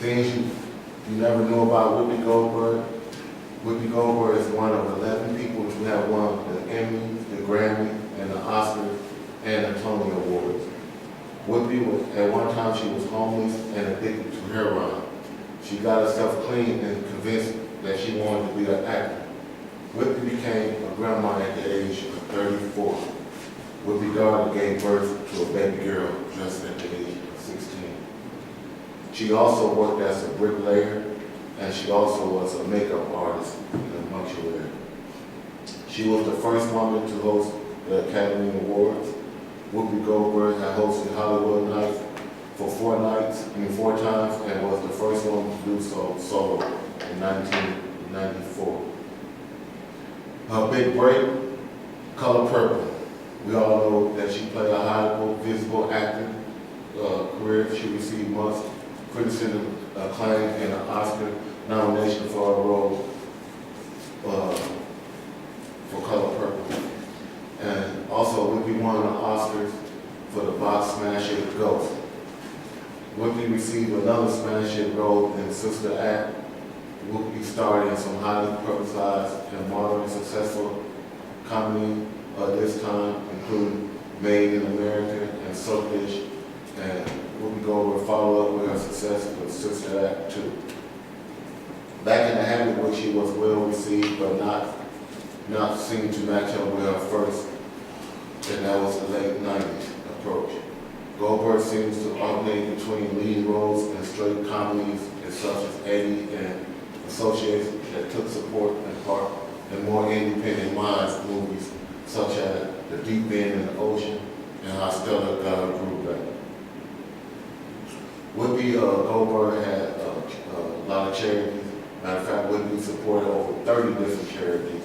Things you never knew about Whoopi Goldberg. Whoopi Goldberg is one of 11 people who have won the Emmy, the Grammy, and the Oscar, and the Tony Awards. Whoopi was, at one time, she was homeless and addicted to heroin. She got herself clean and convinced that she wanted to be an actor. Whoopi became a grandma at the age of 34. Whoopi's daughter gave birth to a baby girl just at the age of 16. She also worked as a bricklayer, and she also was a makeup artist in the mortuary. She was the first woman to host the Academy Awards. Whoopi Goldberg had hosted Hollywood Nights for 4 times, and was the first woman to do so solo in 1994. Her big break, Color Purple. We all know that she played a highly visible acting career. She received much criticism, acclaim, and an Oscar nomination for her role for Color Purple. And also, Whoopi won an Oscar for the box smash hit Ghost. Whoopi received another smash hit role in Sister Act. Whoopi starred in some highly publicized and moderately successful comedy this time, including Made in America and Soap Dish, and Whoopi Goldberg followed up with her success with Sister Act 2. Back in the Habit, which she was well received, but not seeming to match up with her first, and that was the late 90s approach. Goldberg seems to alternate between lead roles in straight comedies such as Eddie and Associates that took support and part in more independent minds movies such as The Deep End in the Ocean and How Stella Got Her Groove Back. Whoopi Goldberg had a lot of charities. Matter of fact, Whoopi supported over 30 different charities.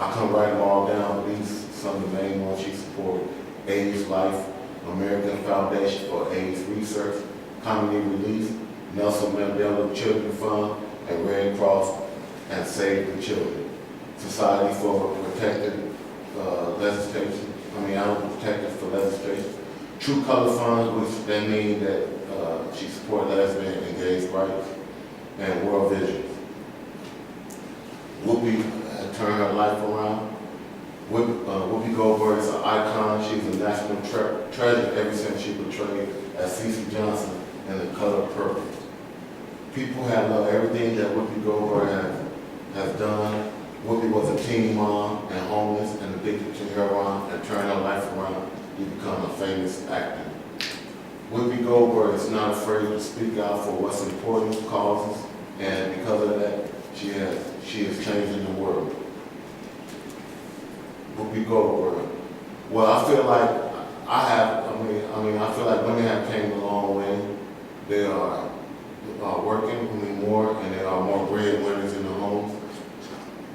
I couldn't write them all down, but these are some of the main ones she supported: AIDS Life, American Foundation for AIDS Research, Comedy Relief, Nelson Mandela Children's Fund, and Red Cross and Save the Children. Society for Protected Legislation, Protected for Legislation. True Color Fund, which they mean that she supported lesbian and gay rights, and World Vision. Whoopi had turned her life around. Whoopi Goldberg is an icon. She's a national treasure ever since she portrayed as Cece Johnson in The Color Purple. People have loved everything that Whoopi Goldberg has done. Whoopi was a teen mom and homeless and addicted to heroin, and turned her life around to become a famous actor. Whoopi Goldberg is not afraid to speak out for what's important causes, and because of that, she is changing the world. Whoopi Goldberg. Well, I feel like I feel like women have came a long way. They are working more, and there are more breadwinners in the homes.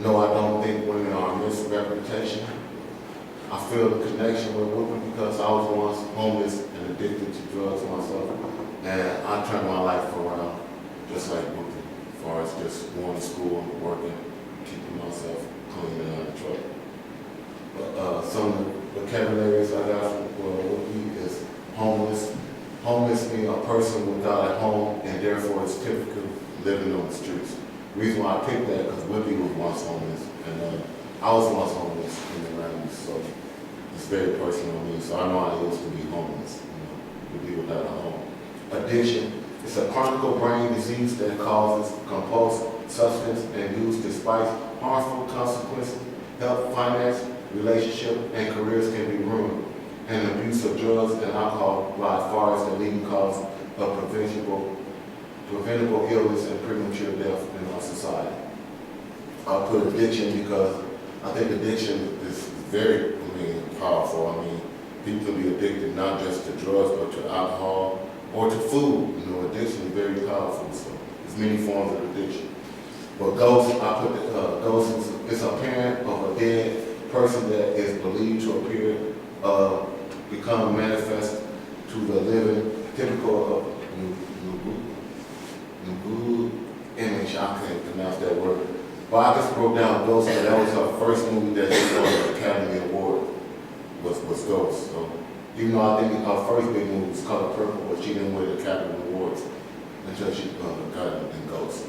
No, I don't think women are a misrepresentation. I feel the connection with Whoopi because I was once homeless and addicted to drugs myself, and I turned my life around just like Whoopi, as far as just going to school, working, keeping myself clean and out of trouble. But some of the vocabularies I got from Whoopi is homeless. Homeless means a person without a home, and therefore it's typical living on the streets. The reason why I picked that because Whoopi was once homeless, and I was once homeless in the 90s, so it's very personal to me. So I know how it is to be homeless, to be without a home. Addiction, it's a chronic brain disease that causes compulsive substance and use despite harmful consequences. Health, finance, relationship, and careers can be ruined. And abuse of drugs and alcohol by far is the leading cause of preventable illness and premature death in our society. I'll put addiction because I think addiction is very powerful. People can be addicted not just to drugs, but to alcohol or to food. Addiction is very powerful. So there's many forms of addiction. But ghost, I put ghost is a parent of a dead person that is believed to appear, become manifest to the living, typical of Nugu image. I can't pronounce that word. But I just broke down Ghost, and that was her first movie that she won the Academy Award, was Ghost. So even though I think her first big movie was Color Purple, but she didn't win the Academy Awards in until she got and goes.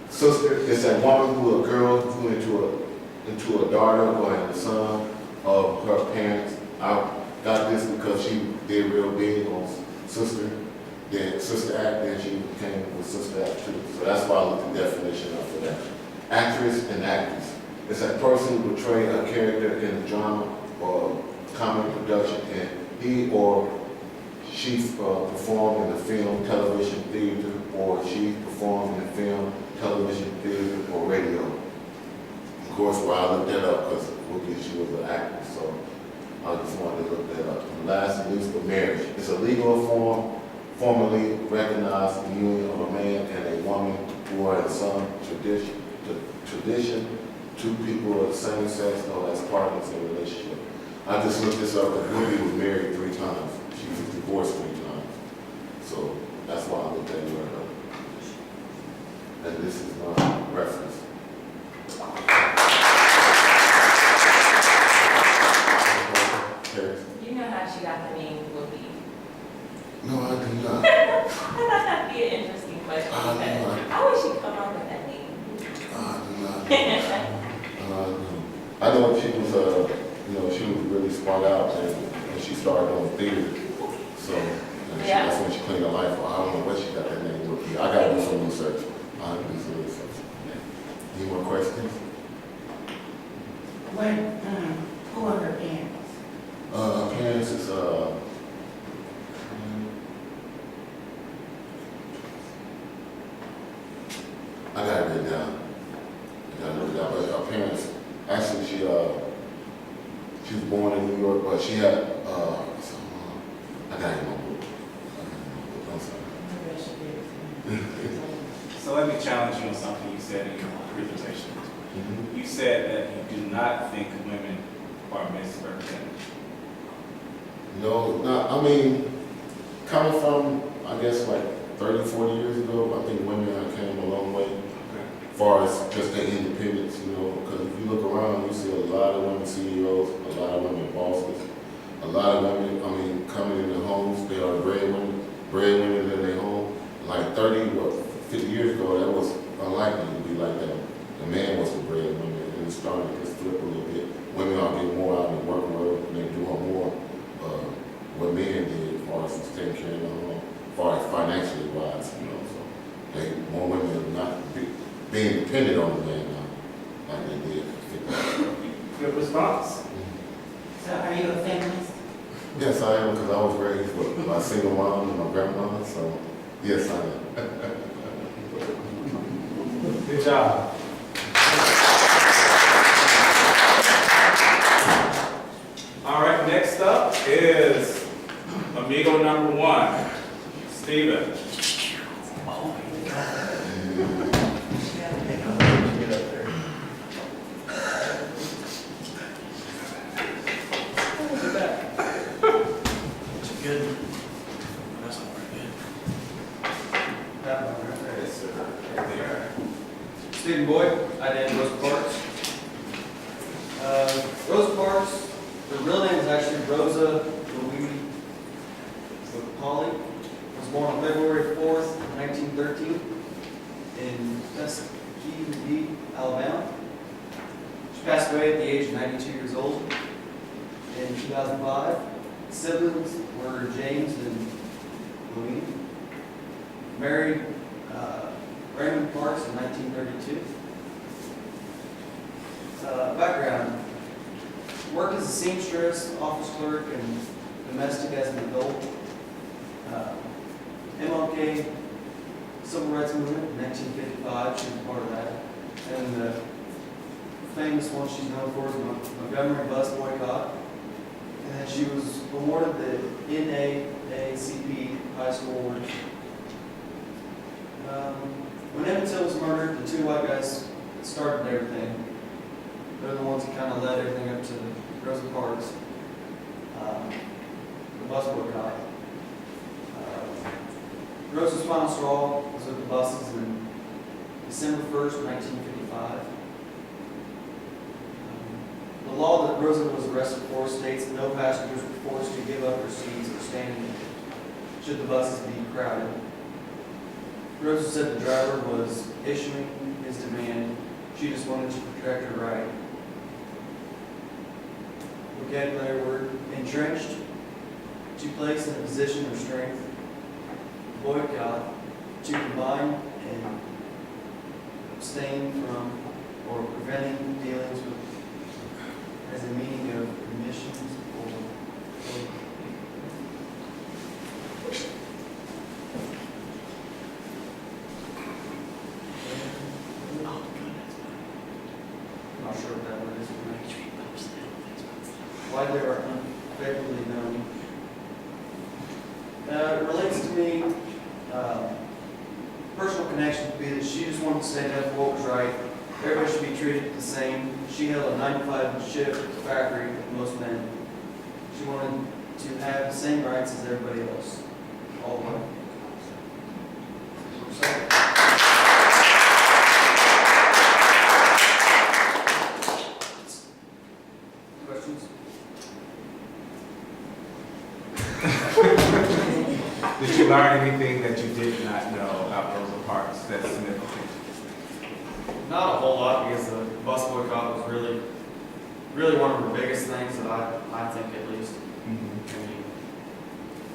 Sister is a woman a girl who into a daughter or a son of her parents. I got this because she did real big on Sister. Then Sister Act, then she came with Sister Act too. So that's why I looked at the definition of for that. Actress and actress. It's a person who portrays a character in a drama or comedy production, and he or she performed in the film, television, theater, or she performed in the film, television, theater, or radio. Of course, why I looked that up because she was an actress, so I just wanted to look that up. And last and least, the marriage. It's a legal form, formally recognized union of a man and a woman who are in some tradition, two people of the same sex or as partners in a relationship. I just looked this up, and Ruby was married 3 times. She was divorced 3 times. So that's why I looked at her up. And this is my reference. You know how she got the name Whoopi? No, I do not. That'd be an interesting question. How would she come up with that name? I do not. I know she was, she was really spun out and she started doing theater. So that's when she cleaned her life. I don't know what she got that name Whoopi. I got to do some research. Any more questions? Who are her parents? Her parents is I got it written down. But her parents, actually, she was born in New York, but she had I got it in my book. I'm sorry. So let me challenge you on something you said in your presentation. You said that you do not think women are misrepresented. No, I mean, coming from, I guess, like 30, 40 years ago, I think women have came a long way. As far as just their independence, because if you look around, you see a lot of women CEOs, a lot of women bosses, a lot of women, coming in their homes, they are breadwinners in their home. Like 50 years ago, that was unlikely to be like that. The man was the breadwinner, and it's starting to just flip a little bit. Women are getting more out in the work world, and they're doing more what men did as far as taking care of their home, as far as financially wise, so more women are not being dependent on the man now, like they did 50 years ago. Good response. So are you a feminist? Yes, I am, because I was raised by a single mom and my grandmother, so yes, I am. Good job. All right, next up is Amigo number 1, Steven. Good. That's not very good. Yes, sir. Right there. Stephen Boyd, I did Rosa Parks. Rosa Parks, her real name is actually Rosa Louise Polly. Was born on February 4th, 1913 in Tuskegee, Alabama. She passed away at the age of 92 years old in 2005. Siblings were James and Louise. Married Raymond Parks in 1932. Background: worked as a seamstress, office clerk, and domestic as an adult. MLK Civil Rights Movement in 1955, she was part of that. And the famous one she's known for is the Montgomery bus boycott. And then she was awarded the NAACP High School Award. When Emmett Till was murdered, the 2 white guys started everything. They're the ones that kind of led everything up to Rosa Parks, the bus boycott. Rosa's final straw was with the buses in December 1st, 1955. The law that Rosa was arrested for states that no passengers were forced to give up their seats or standing should the buses be crowded. Rosa said the driver was issuing his demand. She just wanted to protect her right. Vocabulary word, entrenched, to place in a position of strength. Boycott, to combine and abstain from or preventing dealings with as a meaning of emissions or not sure what that word is. Why they are unfavorably known. It relates to me, personal connection would be that she just wanted to stand up for what was right. Everybody should be treated the same. She held a 9-to-5 shift at the factory with most men. She wanted to have the same rights as everybody else. All the way. Questions? Did you learn anything that you did not know about Rosa Parks that's significant? Not a whole lot, because the bus boycott was really one of the biggest things that I think at least. I mean,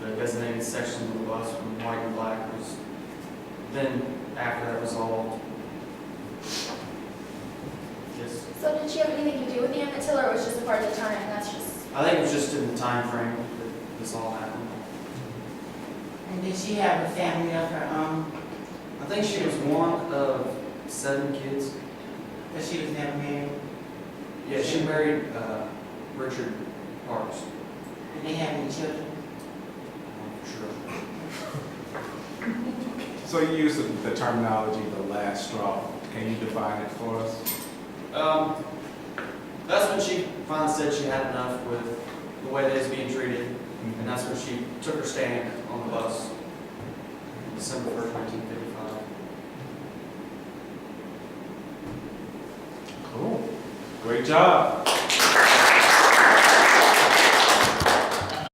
the designated section of the bus from white and black was, then after that resolved. Just, So did she have anything to do with the Emmett Till, or it was just a part of the time? That's just. I think it was just in the time frame that this all happened. And did she have a family of her own? I think she was one of 7 kids. But she was never married? Yeah, she married Richard Parks. Did they have any children? I'm sure. So you use the terminology, the last straw. Can you define it for us? That's when she finally said she had enough with the way they was being treated, and that's when she took her stand on the bus, December 1st, 1955. Cool. Great job.